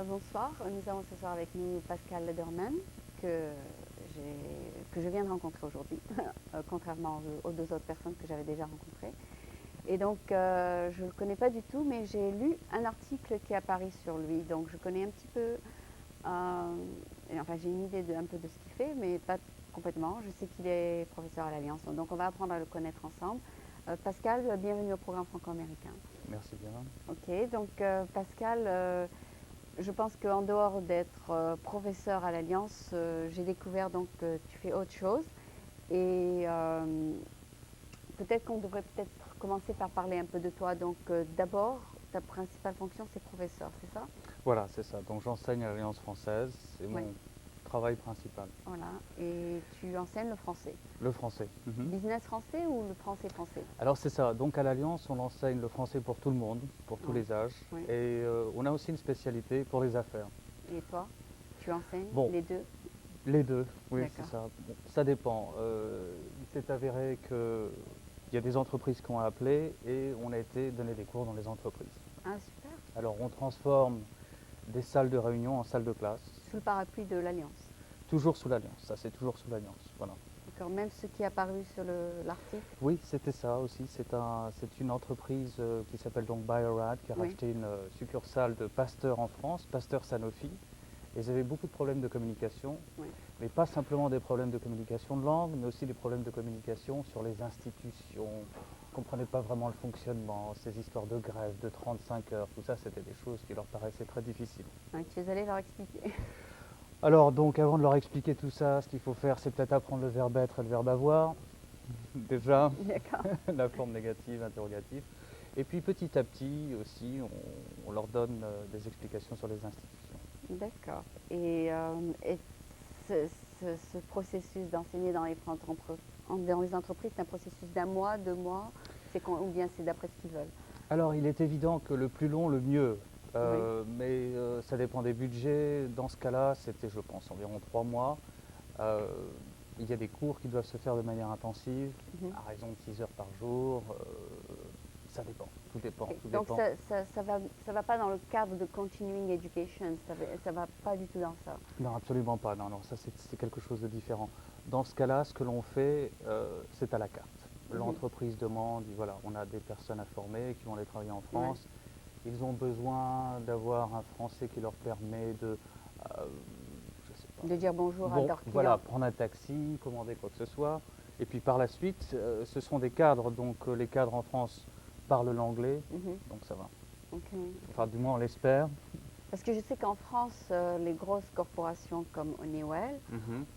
Bonsoir, nous avons ce soir avec nous Pascal Lederman que, que je viens de rencontrer aujourd'hui, contrairement aux deux autres personnes que j'avais déjà rencontrées. Et donc je ne le connais pas du tout, mais j'ai lu un article qui est apparu sur lui, donc je connais un petit peu, enfin j'ai une idée un peu de ce qu'il fait, mais pas complètement. Je sais qu'il est professeur à l'Alliance, donc on va apprendre à le connaître ensemble. Pascal, bienvenue au programme franco-américain. Merci bien. Ok, donc Pascal, je pense qu'en dehors d'être professeur à l'Alliance, j'ai découvert donc que tu fais autre chose. Et peut-être qu'on devrait peut-être commencer par parler un peu de toi. Donc d'abord, ta principale fonction, c'est professeur, c'est ça? Voilà, c'est ça. Donc j'enseigne à l'Alliance française, c'est Oui. mon travail principal. Voilà. Et tu enseignes le français. Le français. Business français ou le français français? Alors c'est ça, donc à l'Alliance on enseigne le français pour tout le monde, pour tous Ouais. les âges. Oui. Et on a aussi une spécialité pour les affaires. Et toi, tu enseignes Bon. les deux? Les deux, oui, c'est D'accord. ça. Bon, ça dépend. Il s'est avéré qu'il y a des entreprises qui ont appelé et on a été donner des cours dans les entreprises. Ah, super. Alors on transforme des salles de réunion en salles de classe, Sous le parapluie de l'Alliance. toujours sous l'Alliance. Ça c'est toujours sous l'Alliance, voilà. D'accord. Même ce qui est apparu sur l'article? Oui, c'était ça aussi. C'est une entreprise qui s'appelle donc Bio-Rad, qui a Oui. racheté une succursale de Pasteur en France, Pasteur Sanofi. Et ils avaient beaucoup de problèmes de communication, Oui. mais pas simplement des problèmes de communication de langue, mais aussi des problèmes de communication sur les institutions. Ils ne comprenaient pas vraiment le fonctionnement, ces histoires de grève, de 35 heures, tout ça, c'était des choses qui leur paraissaient très difficiles. Ouais, tu es allé leur expliquer. Alors donc, avant de leur expliquer tout ça, ce qu'il faut faire, c'est peut-être apprendre le verbe être et le verbe avoir. Déjà, D'accord. la forme négative, interrogative. Et puis petit à petit aussi, on leur donne des explications sur les institutions. D'accord. Et ce processus d'enseigner dans dans les entreprises, c'est un processus d'un mois, 2 mois, ou bien c'est d'après ce qu'ils veulent? Alors il est évident que le plus long, le mieux. Oui. Mais ça dépend des budgets. Dans ce cas-là, c'était, je pense, environ 3 mois. Il y a des cours qui doivent se faire de manière intensive, à raison de 6 heures par jour. Ça dépend, tout dépend. Et Tout donc dépend. ça va pas dans le cadre de continuing education, ça va pas du tout dans ça. Non, absolument pas. Non, non, ça c'est quelque chose de différent. Dans ce cas-là, ce que l'on fait, c'est à la carte. L'entreprise demande, voilà, on a des personnes à former qui vont aller travailler en France. Ouais. Ils ont besoin d'avoir un français qui leur permet de, je sais pas, De dire bonjour à leurs clients. Voilà, prendre un taxi, commander quoi que ce soit. Et puis par la suite, ce sont des cadres, donc les cadres en France parlent l'anglais, donc ça va. Okay. Enfin, du moins on l'espère. Parce que je sais qu'en France, les grosses corporations comme Honeywell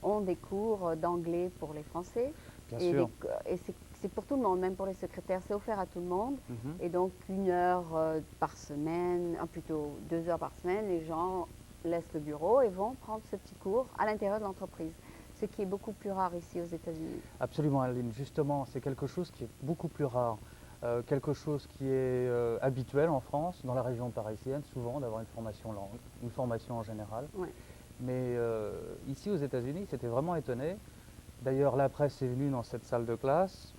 ont des cours d'anglais pour les Français. Bien sûr. Et c'est pour tout le monde, même pour les secrétaires, c'est offert à tout le monde. Et donc 1 heure par semaine, plutôt 2 heures par semaine, les gens laissent le bureau et vont prendre ce petit cours à l'intérieur de l'entreprise. Ce qui est beaucoup plus rare ici aux États-Unis. Absolument, Aline. Justement, c'est quelque chose qui est beaucoup plus rare. Quelque chose qui est habituel en France, dans la région parisienne, souvent d'avoir une formation langue, une formation en général. Ouais. Mais ici aux États-Unis, c'était vraiment étonné. D'ailleurs, la presse est venue dans cette salle de classe.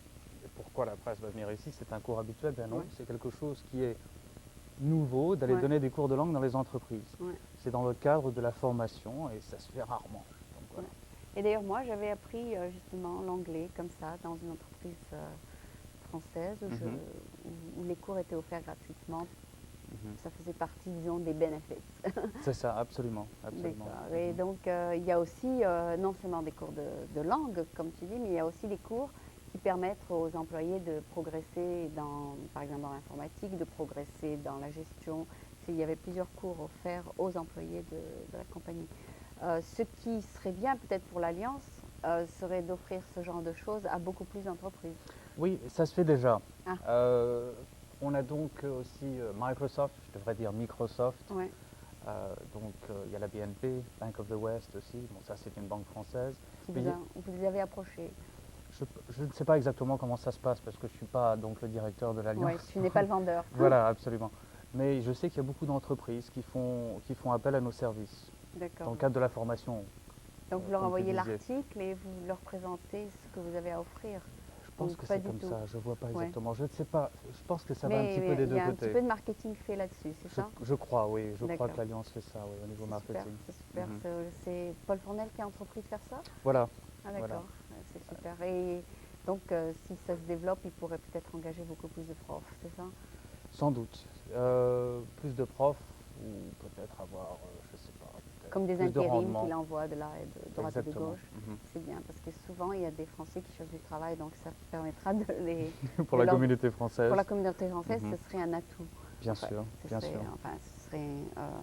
Et pourquoi la presse va venir ici? C'est un cours habituel? Ben non, c'est quelque chose qui est nouveau, d'aller donner des cours de langue dans les entreprises. C'est dans le cadre de la formation et ça se fait rarement. Donc, voilà. Et d'ailleurs, moi, j'avais appris justement l'anglais comme ça dans une entreprise française où les cours étaient offerts gratuitement. Ça faisait partie, disons, des bénéfices. C'est ça, absolument. Absolument. Et donc, il y a aussi non seulement des cours de langue, comme tu dis, mais il y a aussi des cours qui permettent aux employés de progresser, par exemple dans l'informatique, de progresser dans la gestion. Il y avait plusieurs cours offerts aux employés de la compagnie. Ce qui serait bien peut-être pour l'Alliance serait d'offrir ce genre de choses à beaucoup plus d'entreprises. Oui, ça se fait déjà. Ah. On a donc aussi Microsoft, je devrais dire Microsoft. Ouais. Donc il y a la BNP, Bank of the West aussi. Bon, ça c'est une banque française. Vous les avez approchés? Je ne sais pas exactement comment ça se passe parce que je ne suis pas donc le directeur de l'Alliance. Oui, tu n'es pas le vendeur. Voilà, absolument. Mais je sais qu'il y a beaucoup d'entreprises qui font appel à nos services. D'accord. Dans le cadre de la formation. Donc vous leur envoyez l'article et vous leur présentez ce que vous avez à offrir. pense Ou que pas c'est du comme tout? ça, je ne vois pas Ouais. exactement. Je ne sais pas, je pense que ça va un petit peu Mais des il deux y a un petit côtés. peu de marketing fait là-dessus, c'est ça? Je crois, oui, je crois D'accord. que l'Alliance fait ça, oui, au niveau C'est super, marketing. c'est super. Mhm. C'est Paul Fournel qui a entrepris de faire ça? Voilà, Ah voilà. d'accord, c'est super. Et donc si ça se développe, il pourrait peut-être engager beaucoup plus de profs, c'est ça? Sans doute. Plus de profs ou peut-être avoir, je sais pas, peut-être Comme des plus de intérims rendement. qu'il envoie de là et de droite et de Exactement. gauche. Mhm. C'est bien parce que souvent il y a des Français qui cherchent du travail, donc ça permettra de les Pour de la leur- communauté française. pour la communauté française, Mhm. ce serait un atout. Bien Enfin, sûr, ce bien serait, sûr. enfin, ce serait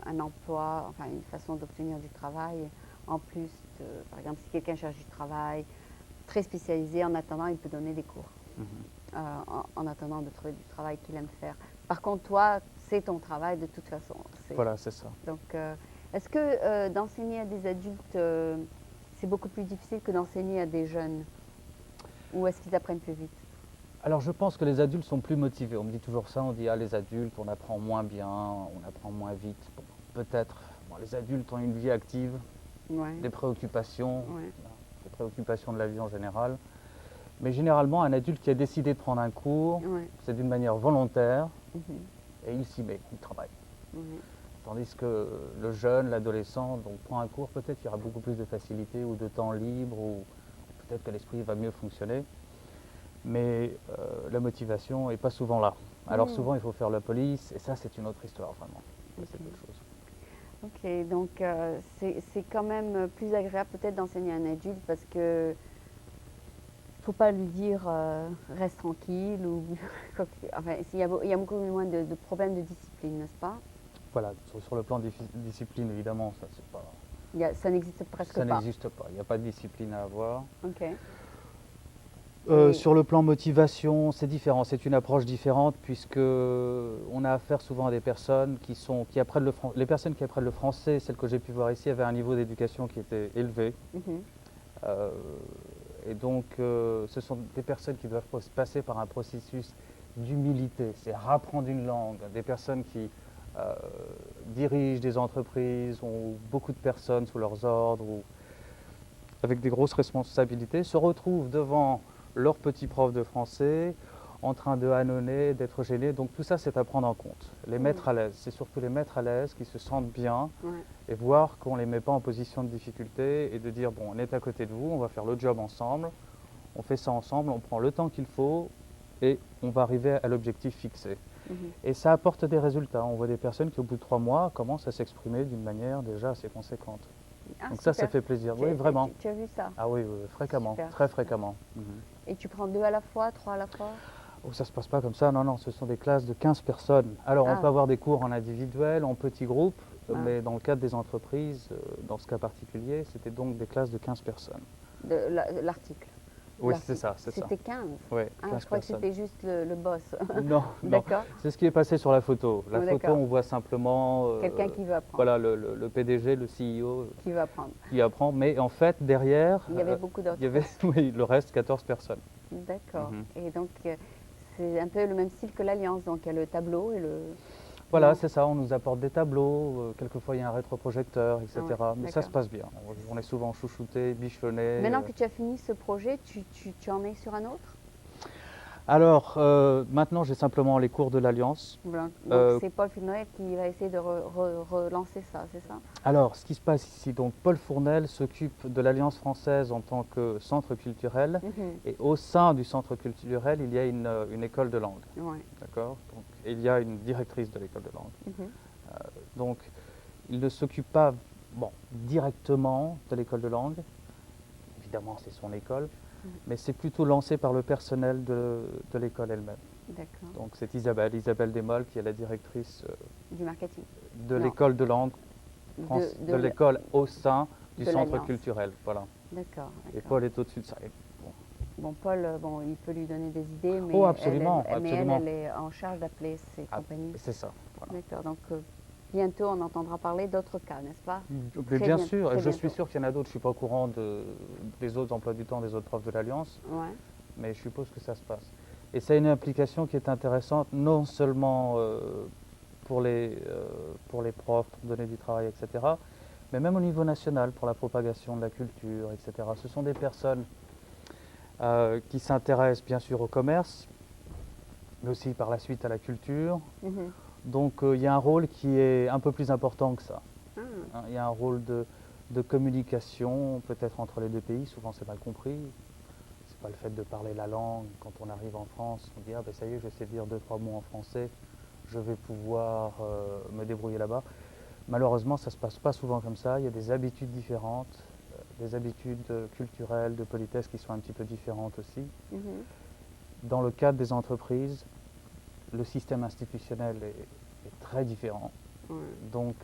un emploi, enfin une façon d'obtenir du travail en plus de, par exemple, si quelqu'un cherche du travail très spécialisé, en attendant, il peut donner des cours. Mhm. En attendant de trouver du travail qu'il aime faire. Par contre, toi, c'est ton travail de toute façon. Voilà, c'est ça. Donc, est-ce que d'enseigner à des adultes, c'est beaucoup plus difficile que d'enseigner à des jeunes? Ou est-ce qu'ils apprennent plus vite? Alors je pense que les adultes sont plus motivés. On me dit toujours ça, on dit ah les adultes on apprend moins bien, on apprend moins vite. Bon, peut-être. Bon, les adultes ont une vie active, Ouais. des préoccupations, Ouais. des préoccupations de la vie en général. Mais généralement un adulte qui a décidé de prendre un cours, Ouais. c'est d'une manière volontaire Mhm. et il s'y met, il travaille. Ouais. Tandis que le jeune, l'adolescent, donc prend un cours, peut-être qu'il y aura beaucoup plus de facilité ou de temps libre, ou peut-être que l'esprit va mieux fonctionner. Mais la motivation n'est pas souvent là. Alors souvent il faut faire la police, et ça c'est une autre histoire vraiment. Ça, c'est autre chose. Ok, donc c'est quand même plus agréable peut-être d'enseigner à un adulte parce que faut pas lui dire reste tranquille ou enfin il y a beaucoup moins de problèmes de discipline, n'est-ce pas? Voilà, sur le plan discipline évidemment, ça c'est pas. Ça n'existe presque Ça pas. n'existe pas, il n'y a pas de discipline à avoir. Ok. Sur le plan motivation, c'est différent, c'est une approche différente puisque on a affaire souvent à des personnes qui apprennent les personnes qui apprennent le français, celles que j'ai pu voir ici, avaient un niveau d'éducation qui était élevé. Mhm. Euh, et donc, ce sont des personnes qui doivent passer par un processus d'humilité, c'est apprendre une langue. Des personnes qui dirigent des entreprises, ont beaucoup de personnes sous leurs ordres, ou avec des grosses responsabilités, se retrouvent devant leur petit prof de français, en train de ânonner, d'être gênés. Donc tout ça, c'est à prendre en compte. Les mettre à l'aise, c'est surtout les mettre à l'aise, qui se sentent bien, Ouais. et voir qu'on ne les met pas en position de difficulté, et de dire, bon, on est à côté de vous, on va faire le job ensemble, on fait ça ensemble, on prend le temps qu'il faut, et on va arriver à l'objectif fixé. Mhm. Et ça apporte des résultats. On voit des personnes qui, au bout de 3 mois, commencent à s'exprimer d'une manière déjà assez conséquente. Ah, Donc ça super. fait plaisir. Oui, vraiment. Tu as vu ça? Ah oui, oui, fréquemment, Super, très super. fréquemment. Mhm. Et tu prends 2 à la fois, 3 à la fois? Oh, ça ne se passe pas comme ça, non, non, ce sont des classes de 15 personnes. Alors on Ah. peut avoir des cours en individuel, en petits groupes, Ah. mais dans le cadre des entreprises, dans ce cas particulier, c'était donc des classes de 15 personnes. L'article. Oui, c'est ça, c'est ça. C'était 15? Oui, Ah, 15 je crois que personnes. c'était juste le boss. Non, non, D'accord. c'est ce qui est passé sur la photo. La Oh, photo, d'accord. on voit simplement Quelqu'un qui veut apprendre. voilà, le PDG, le CEO Qui veut apprendre. qui apprend, mais en fait, derrière, Il y avait beaucoup d'autres. il y avait oui, le reste, 14 personnes. D'accord. Mhm. Et donc, c'est un peu le même style que l'Alliance. Donc, il y a le tableau et le. Voilà, Non. c'est ça, on nous apporte des tableaux, quelquefois il y a un rétroprojecteur, etc. Ouais, Mais ça se d'accord. passe bien, on est souvent chouchouté, bichonné. Maintenant que tu as fini ce projet, tu en es sur un autre? Alors, maintenant j'ai simplement les cours de l'Alliance. Voilà. Donc, Euh, c'est Paul Fulnoy qui va essayer de relancer ça, c'est ça? Alors, ce qui se passe ici, donc Paul Fournel s'occupe de l'Alliance française en tant que centre culturel, Mhm. et au sein du centre culturel, il y a une école de langue, Ouais. d'accord? Donc, il y a une directrice de l'école de langue. Mhm. Donc, il ne s'occupe pas directement de l'école de langue, évidemment c'est son école, mais c'est plutôt lancé par le personnel de l'école elle-même. D'accord. Donc c'est Isabelle Desmolles qui est la directrice Du marketing. de Non. l'école de langue, de l'école au sein du de centre l'Alliance. culturel. Voilà. D'accord. Et d'accord. Paul est au-dessus de ça. Et bon, Bon, Paul, bon, il peut lui donner des idées, mais Oh, absolument, mais absolument. elle est en charge d'appeler ses Ah, compagnies. c'est ça. Voilà. D'accord. Donc, bientôt, on entendra parler d'autres cas, n'est-ce pas? Mais Très bien bien- sûr, très et je suis bientôt. sûr qu'il y en a d'autres. Je ne suis pas au courant des autres emplois du temps des autres profs de l'Alliance, Ouais. mais je suppose que ça se passe. Et c'est une implication qui est intéressante, non seulement pour les profs, pour donner du travail, etc., mais même au niveau national, pour la propagation de la culture, etc. Ce sont des personnes qui s'intéresse bien sûr au commerce, mais aussi par la suite à la culture. Mhm. Donc il y a un rôle qui est un peu plus important que ça. Ah, Hein. Il y a un rôle de communication, peut-être entre les deux pays, souvent c'est mal compris. C'est pas le fait de parler la langue. Quand on arrive en France, on dit ah ben ça y est, je sais dire 2-3 mots en français, je vais pouvoir me débrouiller là-bas. Malheureusement, ça ne se passe pas souvent comme ça. Il y a des habitudes différentes, des habitudes culturelles, de politesse qui sont un petit peu différentes aussi. mhm. Dans le cadre des entreprises, le système institutionnel est très différent. Ouais. Donc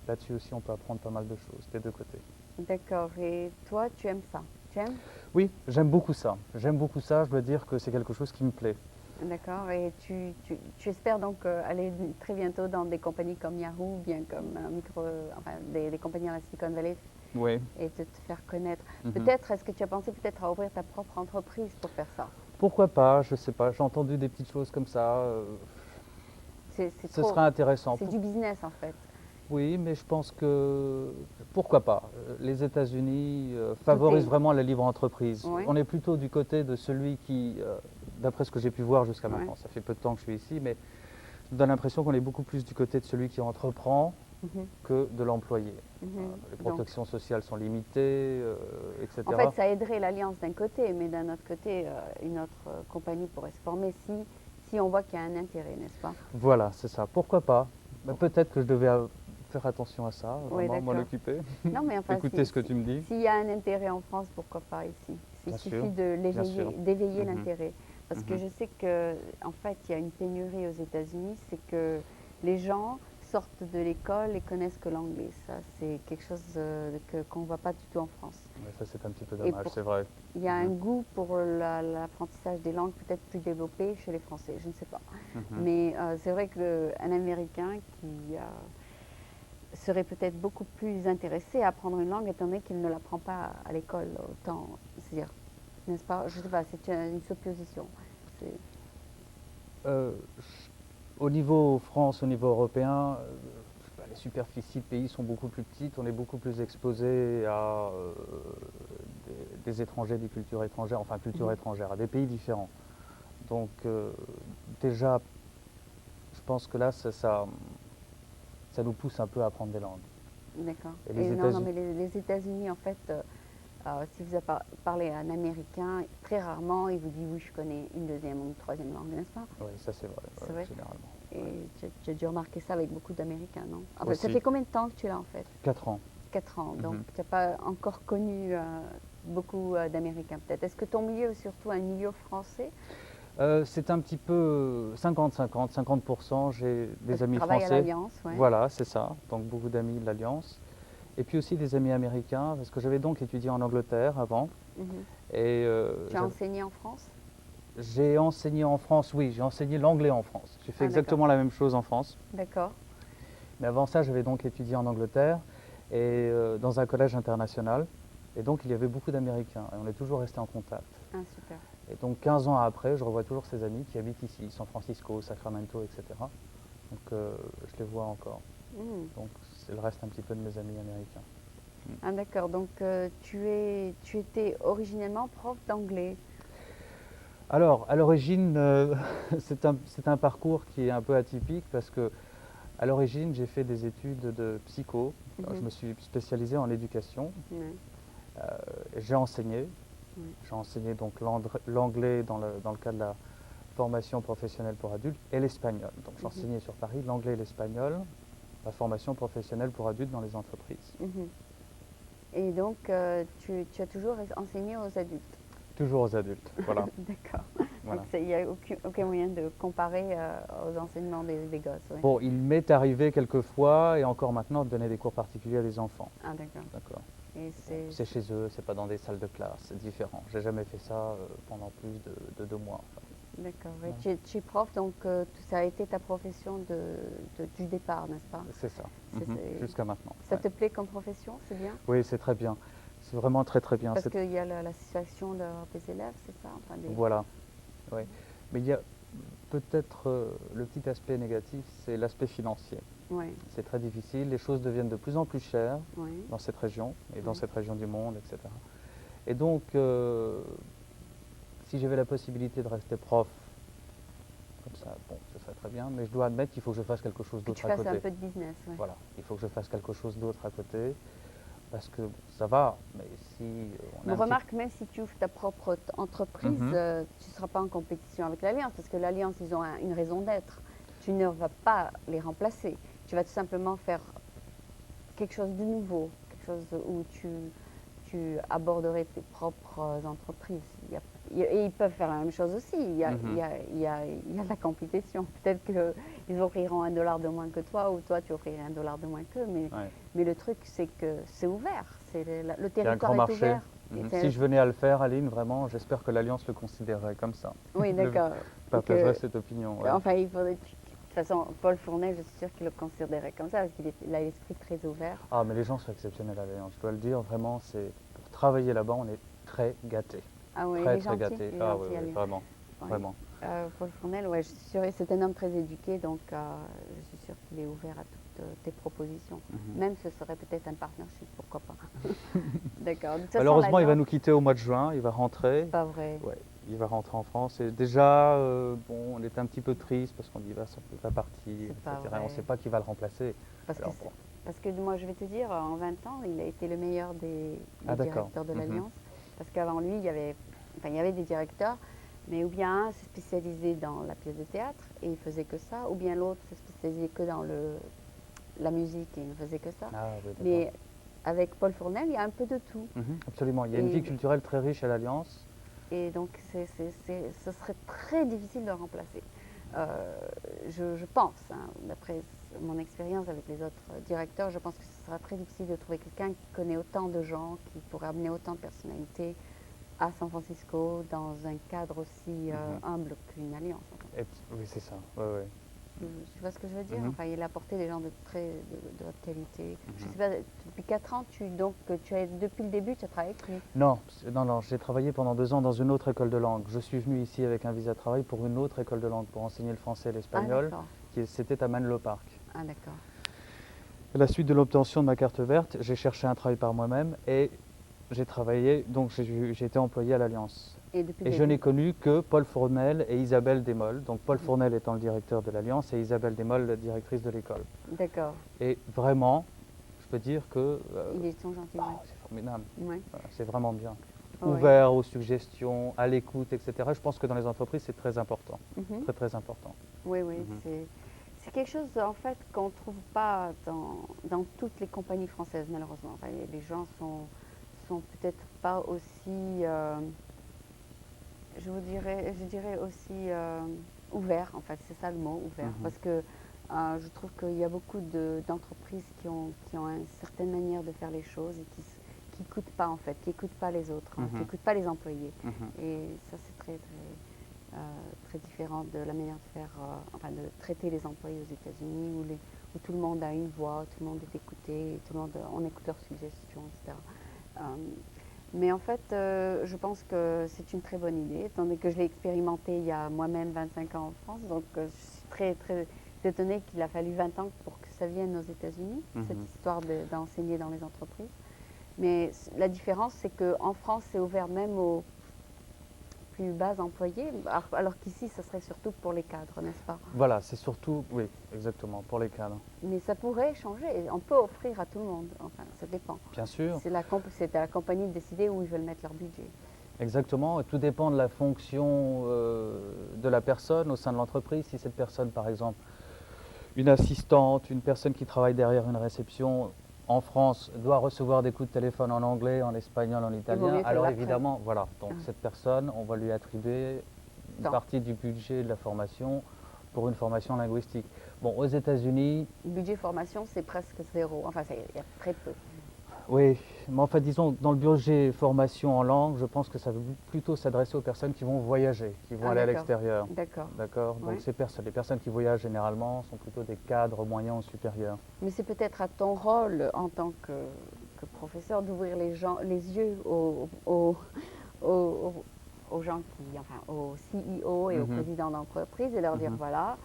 là-dessus aussi, on peut apprendre pas mal de choses des deux côtés. D'accord. Et toi, tu aimes ça? Tu aimes? Oui, j'aime beaucoup ça. J'aime beaucoup ça. Je dois dire que c'est quelque chose qui me plaît. D'accord. Et tu espères donc aller très bientôt dans des compagnies comme Yahoo, bien comme enfin, des compagnies à la Silicon Valley Oui. et de te faire connaître. Mhm. Peut-être, est-ce que tu as pensé peut-être à ouvrir ta propre entreprise pour faire ça? Pourquoi pas? Je sais pas. J'ai entendu des petites choses comme ça. C'est Ce trop. serait intéressant. C'est du business en fait. Oui, mais je pense que pourquoi pas. Les États-Unis favorisent vraiment la libre entreprise. Oui. On est plutôt du côté de celui qui, d'après ce que j'ai pu voir jusqu'à Ouais. maintenant, ça fait peu de temps que je suis ici, mais je me donne l'impression qu'on est beaucoup plus du côté de celui qui entreprend Mhm, que de l'employé. mhm. Les Donc, protections sociales sont limitées, etc. en fait, ça aiderait l'alliance d'un côté, mais d'un autre côté, une autre compagnie pourrait se former si on voit qu'il y a un intérêt, n'est-ce pas? Voilà, c'est ça. Pourquoi pas? Mais peut-être que je devais faire attention à ça, Oui, vraiment m'en d'accord. occuper. Non, mais enfin, Écoutez ce que tu me dis. s'il y a un intérêt en France, pourquoi pas ici? Il Bien suffit sûr, bien sûr. d'éveiller Mhm. l'intérêt. Parce que Mhm. je sais qu'en fait, il y a une pénurie aux États-Unis, c'est que les gens sortent de l'école et connaissent que l'anglais. Ça, c'est quelque chose qu'on ne voit pas du tout en France. Mais ça, c'est un petit peu Et dommage, c'est vrai. il y a un Mhm. goût pour l'apprentissage des langues peut-être plus développé chez les Français, je ne sais pas. Mhm. Mais c'est vrai qu'un Américain qui serait peut-être beaucoup plus intéressé à apprendre une langue étant donné qu'il ne l'apprend pas à l'école autant, c'est-à-dire, n'est-ce pas? Je ne sais pas, c'est une supposition. C'est- Euh, Au niveau France, au niveau européen, je sais pas, les superficies de pays sont beaucoup plus petites, on est beaucoup plus exposé à des étrangers, des cultures étrangères, enfin cultures Mhm. étrangères, à des pays différents. Donc déjà, je pense que là, ça nous pousse un peu à apprendre des langues. D'accord. Et Et les non, non, États-Unis, mais les États-Unis, en fait, si vous parlez à un Américain, très rarement, il vous dit oui, je connais une deuxième ou une troisième langue, n'est-ce pas? oui, ça c'est vrai, C'est vrai. généralement. Et tu as dû remarquer ça avec beaucoup d'Américains, non? Ah, bah, ça Aussi. fait combien de temps que tu l'as en fait? 4 ans. 4 ans. Donc Mhm. tu n'as pas encore connu beaucoup d'Américains peut-être. Est-ce que ton milieu est surtout un milieu français? C'est un petit peu 50-50, 50%, j'ai Parce des que tu amis travailles à français. l'Alliance, ouais. Voilà, c'est ça. Donc beaucoup d'amis de l'Alliance. Et puis aussi des amis américains, parce que j'avais donc étudié en Angleterre avant. Mhm. Et Tu as enseigné en France? j'ai enseigné en France, oui, j'ai enseigné l'anglais en France. J'ai fait Ah, d'accord. exactement la même chose en France. D'accord. Mais avant ça, j'avais donc étudié en Angleterre et dans un collège international. Et donc il y avait beaucoup d'Américains et on est toujours resté en contact. Ah, super. Et donc 15 ans après, je revois toujours ces amis qui habitent ici, San Francisco, Sacramento, etc. Donc je les vois encore. Mhm. Donc c'est le reste un petit peu de mes amis américains. Ah, d'accord. Donc tu étais originellement prof d'anglais. Alors, à l'origine, c'est un parcours qui est un peu atypique parce que, à l'origine, j'ai fait des études de psycho. Alors, je Mhm. me suis spécialisé en éducation. Ouais. Et j'ai enseigné. Ouais. J'ai enseigné donc l'anglais dans le cadre de la formation professionnelle pour adultes et l'espagnol. Donc, Mhm. j'enseignais sur Paris l'anglais et l'espagnol, la formation professionnelle pour adultes dans les entreprises. Mhm. Et donc tu as toujours enseigné aux adultes. Toujours aux adultes, voilà. D'accord. Voilà. Donc il n'y a aucun moyen de comparer aux enseignements des gosses. Ouais. Bon, il m'est arrivé quelquefois, et encore maintenant, de donner des cours particuliers à des enfants. Ah, d'accord. D'accord. Et C'est chez eux, c'est pas dans des salles de classe, c'est différent. J'ai jamais fait ça pendant plus de 2 mois. Enfin. d'accord. Ouais. Et tu es prof, donc ça a été ta profession du départ, n'est-ce pas? C'est ça, C'est- jusqu'à maintenant. Ça Ouais. te plaît comme profession, c'est bien? Oui, c'est très bien. C'est vraiment très très bien. Parce C'est- qu'il y a la situation des élèves, c'est ça? Enfin, Voilà. Oui. Mais il y a peut-être le petit aspect négatif, c'est l'aspect financier. Oui, C'est très difficile, les choses deviennent de plus en plus chères oui. dans cette région et dans Oui. cette région du monde, etc. Et donc, si j'avais la possibilité de rester prof, comme ça, bon, ce serait très bien, mais je dois admettre qu'il faut que je fasse quelque chose Que tu d'autre à fasses côté. un peu de business, ouais. Voilà, il faut que je fasse quelque chose d'autre à côté, parce que ça va, mais si on a Mais un petit... remarque, même si tu ouvres ta propre entreprise, Mhm. tu ne seras pas en compétition avec l'Alliance, parce que l'Alliance, ils ont une raison d'être. Tu ne vas pas les remplacer. Tu vas tout simplement faire quelque chose de nouveau, quelque chose où tu aborderais tes propres entreprises. Et ils peuvent faire la même chose aussi. Mhm. Il y a de la compétition. Peut-être qu'ils offriront $1 de moins que toi, ou toi tu offrirais $1 de moins qu'eux, Ouais. mais le truc c'est que c'est ouvert, le Il y a un territoire grand est marché. ouvert. Mhm. Si je venais à le faire, Aline, vraiment, j'espère que l'Alliance le considérerait comme ça. Oui, Je d'accord. partagerais cette opinion. Ouais. Enfin, il faudrait. De toute façon, Paul Fournel, je suis sûre qu'il le considérait comme ça, parce qu'il a l'esprit très ouvert. Ah, mais les gens sont exceptionnels à l'Alliance, je dois le dire, vraiment, c'est pour travailler là-bas, on est très gâtés. Ah oui, Très, il est très gentil. gâtés. Il est Ah gentil, oui, oui, Alain. vraiment, Oui. vraiment. Paul Fournel, ouais, je suis sûre, et c'est un homme très éduqué, donc je suis sûre qu'il est ouvert à toutes tes propositions. Mhm. Même ce serait peut-être un partnership, pourquoi pas. D'accord. De toute façon, Malheureusement, il va l'Alliance, nous quitter au mois de juin, il va rentrer. c'est pas vrai. Ouais, il va rentrer en France. Et déjà, bon, on est un petit peu triste parce qu'on dit va, va partir, C'est pas etc. On ne vrai. sait pas qui va le remplacer. Parce Alors, que, bon. parce que moi, je vais te dire, en 20 ans, il a été le meilleur des Ah, d'accord. directeurs de Mhm. l'Alliance. Parce qu'avant lui, il y avait des directeurs, mais ou bien un s'est spécialisé dans la pièce de théâtre et il faisait que ça, ou bien l'autre s'est spécialisé que dans la musique et il ne faisait que ça. Ah, oui, d'accord. Mais avec Paul Fournel, il y a un peu de tout. Mhm, absolument. Il y a une Et- vie culturelle très riche à l'Alliance. Et donc, ce serait très difficile de le remplacer. Je pense, hein, d'après mon expérience avec les autres directeurs, je pense que ce sera très difficile de trouver quelqu'un qui connaît autant de gens, qui pourrait amener autant de personnalités à San Francisco dans un cadre aussi humble qu'une alliance. Enfin. Oui, c'est ça. Ouais, ouais. Tu vois ce que je veux dire? Mhm. Enfin, il a apporté des gens de haute qualité. Je Mhm. sais pas, depuis 4 ans, depuis le début, tu as travaillé avec lui. Non, non, j'ai travaillé pendant 2 ans dans une autre école de langue. Je suis venu ici avec un visa de travail pour une autre école de langue, pour enseigner le français et Ah, l'espagnol, d'accord. c'était à Menlo Park. Ah, d'accord. À la suite de l'obtention de ma carte verte, j'ai cherché un travail par moi-même et j'ai travaillé, donc j'ai été employé à l'Alliance. Et depuis Et le je n'ai début. connu que Paul Fournel et Isabelle Desmolles. Donc Paul Mhm. Fournel étant le directeur de l'Alliance et Isabelle Desmolles la directrice de l'école. D'accord. Et vraiment, je peux dire que Ils sont gentils, oh, ouais. c'est formidable. Ouais. Voilà, c'est vraiment bien. Ouais. Ouvert aux suggestions, à l'écoute, etc. Je pense que dans les entreprises, c'est très important. Mhm. Très, très important. Oui, oui, Mhm. c'est quelque chose en fait qu'on ne trouve pas dans toutes les compagnies françaises, malheureusement. Enfin, les gens sont peut-être pas aussi, je dirais aussi ouverts, en fait, c'est ça le mot, ouvert. Mhm. Parce que je trouve qu'il y a beaucoup d'entreprises qui ont une certaine manière de faire les choses et qui n'écoutent pas, en fait, qui n'écoutent pas les autres, hein, qui Mhm. n'écoutent pas les employés. Mhm. Et ça, c'est très, très, très différent de la manière de faire, enfin de traiter les employés aux États-Unis où tout le monde a une voix, tout le monde est écouté, tout le monde, on écoute leurs suggestions, etc. Mais en fait, je pense que c'est une très bonne idée, étant donné que je l'ai expérimenté il y a moi-même 25 ans en France, donc je suis très, très étonnée qu'il a fallu 20 ans pour que ça vienne aux États-Unis, cette histoire d'enseigner dans les entreprises. Mais la différence, c'est qu'en France, c'est ouvert même aux plus bas employés, alors qu'ici, ça serait surtout pour les cadres, n'est-ce pas? Voilà, c'est surtout, oui, exactement, pour les cadres. Mais ça pourrait changer. On peut offrir à tout le monde. Enfin, ça dépend. Bien sûr. C'est à la compagnie de décider où ils veulent mettre leur budget. Exactement, et tout dépend de la fonction de la personne au sein de l'entreprise. Si cette personne, par exemple, une assistante, une personne qui travaille derrière une réception en France doit recevoir des coups de téléphone en anglais, en espagnol, en mieux italien, qu'elle alors l'apprenne. évidemment, voilà, donc Ah. cette personne, on va lui attribuer une Tant. partie du budget de la formation pour une formation linguistique. Bon, aux États-Unis, Le budget formation, c'est presque zéro. Enfin, il y a très peu. oui, mais enfin disons, dans le budget formation en langue, je pense que ça veut plutôt s'adresser aux personnes qui vont voyager, qui vont Ah, aller à d'accord. l'extérieur. D'accord. D'accord. Ouais. Donc les personnes qui voyagent généralement sont plutôt des cadres moyens ou supérieurs. Mais c'est peut-être à ton rôle en tant que professeur d'ouvrir les yeux aux gens aux CEO et aux Mhm. présidents d'entreprise et leur dire Mhm. voilà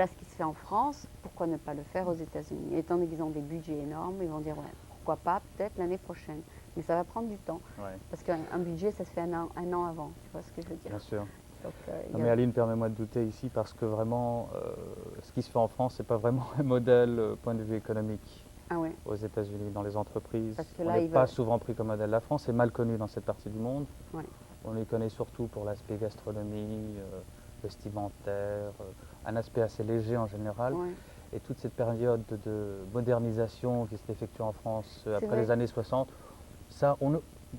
ce qui se fait en France, pourquoi ne pas le faire aux États-Unis? Étant donné qu'ils ont des budgets énormes, ils vont dire ouais, pourquoi pas, peut-être l'année prochaine. Mais ça va prendre du temps. Ouais, Parce qu'un budget, ça se fait un an avant. Tu vois ce que je veux dire? bien sûr. Donc, Non, mais Aline, permets-moi de douter ici parce que vraiment, ce qui se fait en France, c'est pas vraiment un modèle point de vue économique Ah ouais. aux États-Unis, dans les entreprises. Parce que On là, n'est ils pas veulent. souvent pris comme modèle. La France est mal connue dans cette partie du monde. Ouais. On les connaît surtout pour l'aspect gastronomie, vestimentaire, un aspect assez léger en général. Ouais. Et toute cette période de modernisation qui s'est effectuée en France après vrai. les années 60, ça,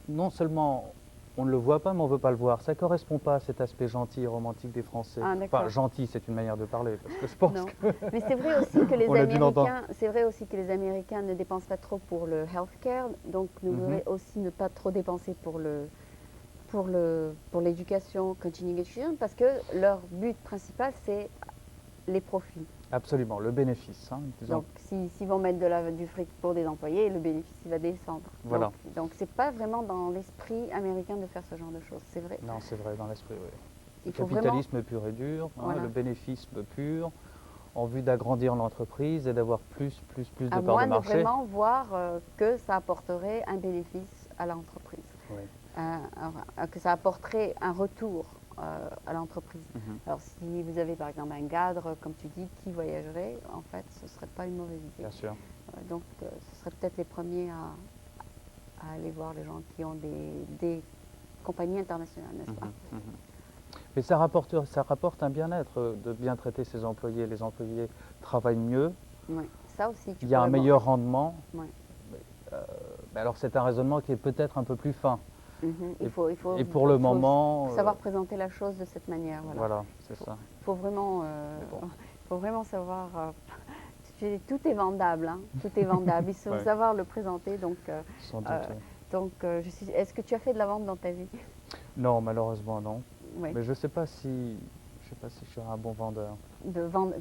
non seulement on ne le voit pas, mais on ne veut pas le voir. Ça ne correspond pas à cet aspect gentil et romantique des Français. Ah, d'accord. Enfin, gentil, c'est une manière de parler, parce que je pense Non. que... Mais c'est vrai aussi que les On a dû l'entendre. Américains, c'est vrai aussi que les Américains ne dépensent pas trop pour le healthcare, donc nous devrions aussi ne pas trop dépenser pour l'éducation, continuing education, parce que leur but principal c'est les profits. Absolument, le bénéfice. Hein, disons. Donc s'ils vont mettre du fric pour des employés, le bénéfice il va descendre. Voilà. Donc c'est pas vraiment dans l'esprit américain de faire ce genre de choses, c'est vrai. Non, c'est vrai, dans l'esprit, oui. Il Le faut capitalisme pur et dur, hein, Voilà. le bénéficisme pur, en vue d'agrandir l'entreprise et d'avoir plus de à parts de moins de marché. vraiment voir que ça apporterait un bénéfice à l'entreprise. Oui. Que ça apporterait un retour à l'entreprise. Alors si vous avez par exemple un cadre, comme tu dis, qui voyagerait, en fait, ce ne serait pas une mauvaise idée. Bien sûr. Donc ce serait peut-être les premiers à aller voir les gens qui ont des compagnies internationales, n'est-ce pas? Mais ça rapporte un bien-être de bien traiter ses employés. Les employés travaillent mieux, Oui, ça aussi. il y a un meilleur rendement. Oui. Mais alors c'est un raisonnement qui est peut-être un peu plus fin. Il faut Et pour le moment... savoir présenter la chose de cette manière. Voilà, c'est ça. Il faut vraiment, faut vraiment savoir. Tout est vendable, hein, tout est vendable. Il faut Ouais. savoir le présenter. Donc, Sans doute, oui. est-ce que tu as fait de la vente dans ta vie? Non, malheureusement non. Oui. Mais je ne sais pas si je suis un bon vendeur. De vendre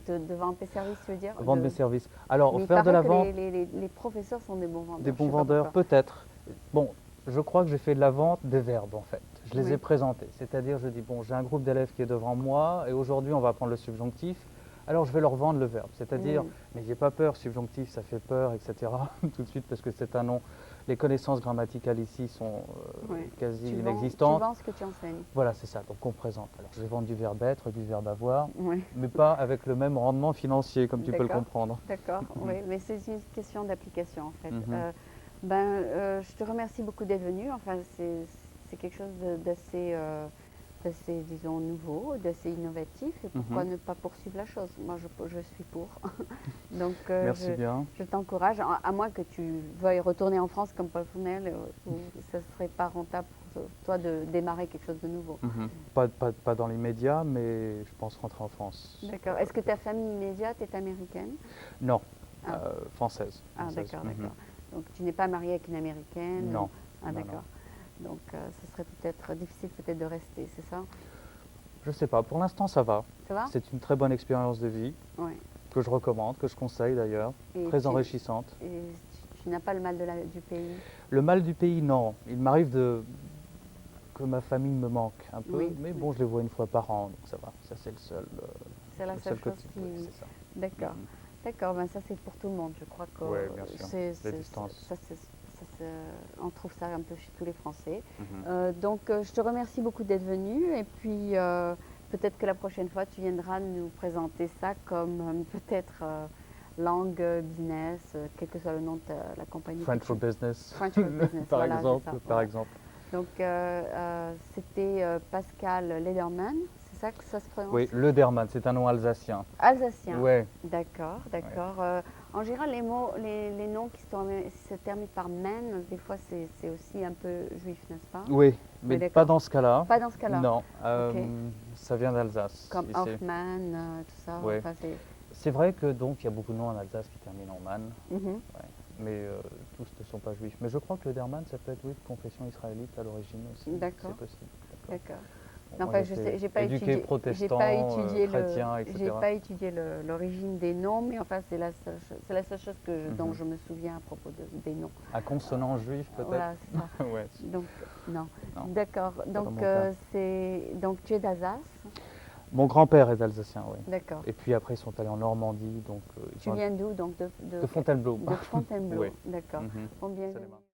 tes services, tu veux dire? Vendre mes services. Alors, Mais il faire de la paraît vente, que les professeurs sont des bons vendeurs. des je bons sais pas vendeurs, pourquoi. peut-être. Bon, je crois que j'ai fait de la vente des verbes en fait. Je les Oui. ai présentés. C'est-à-dire, je dis, bon, j'ai un groupe d'élèves qui est devant moi et aujourd'hui, on va prendre le subjonctif. Alors, je vais leur vendre le verbe. C'est-à-dire, n'ayez pas peur, subjonctif, ça fait peur, etc. Tout de suite, parce que c'est un nom. Les connaissances grammaticales ici sont quasi inexistantes. Tu vends ce que tu enseignes. Voilà, c'est ça. Donc, on présente. Alors, je vais vendre du verbe être, du verbe avoir, Oui. mais pas avec le même rendement financier, comme tu peux le D'accord. comprendre. D'accord, oui, mais c'est une question d'application en fait. Mhm. Je te remercie beaucoup d'être venu. Enfin, c'est quelque chose d'assez, disons, nouveau, d'assez innovatif. Et pourquoi ne pas poursuivre la chose? Moi, je suis pour. Donc, Merci bien. je t'encourage, à moins que tu veuilles retourner en France comme professionnel, où ça ne serait pas rentable pour toi de démarrer quelque chose de nouveau. Pas dans l'immédiat, mais je pense rentrer en France. D'accord. Est-ce que ta famille immédiate est américaine? Non, Ah. Française. Ah, Française. d'accord, d'accord. Donc, tu n'es pas mariée avec une américaine? Non. Ah, Non, d'accord. Donc, ce serait peut-être difficile de rester, c'est ça? Je ne sais pas. Pour l'instant, ça va. Ça va? C'est une très bonne expérience de vie Oui. que je recommande, que je conseille d'ailleurs. Et Très enrichissante. Et tu n'as pas le mal du pays? Le mal du pays, non. Il m'arrive que ma famille me manque un peu, Oui, mais oui. bon, je les vois une fois par an, donc ça va. Ça, c'est le seul. C'est la le seule chose côté. qui... Oui, c'est ça. D'accord. D'accord, ben ça c'est pour tout le monde, je crois que Oui, bien sûr. Les distances. on trouve ça un peu chez tous les Français. Mhm. Donc je te remercie beaucoup d'être venu et puis peut-être que la prochaine fois tu viendras nous présenter ça comme peut-être langue business, quel que soit le nom de la compagnie. French for Business. French for Business, par voilà, exemple. c'est ça, Par voilà. exemple. Donc c'était Pascal Lederman, c'est ça que ça se prononce? Oui, Lederman, c'est un nom alsacien. Alsacien. Ouais. D'accord, d'accord. En général, les noms qui se terminent par man, des fois c'est aussi un peu juif, n'est-ce pas? Oui, mais d'accord. pas dans ce cas-là. Pas dans ce cas-là. Non, Ok. ça vient d'Alsace. Comme ici. Hoffman, tout ça. Ouais. Enfin, C'est vrai que donc il y a beaucoup de noms en Alsace qui terminent en man, Mhm. mais tous ne sont pas juifs. Mais je crois que le Derman, ça peut être oui, de confession israélite à l'origine aussi. D'accord. C'est possible. D'accord. Bon, Non, moi, enfin, je j'étais sais, j'ai pas éduqué étudié, protestant, chrétien, etc. j'ai pas étudié l'origine des noms, mais enfin c'est la seule chose dont Mhm. je me souviens à propos des noms. À consonance juif peut-être. Voilà, c'est ça. Ouais. Donc non. Non, D'accord. dans Donc mon cas. donc tu es d'Alsace? Mon grand-père est alsacien, oui. D'accord. Et puis après, ils sont allés en Normandie, donc ils Tu sont viens d'où donc de Fontainebleau. De Fontainebleau, Oui. d'accord. Mhm. Bon, bien, C'est les mains.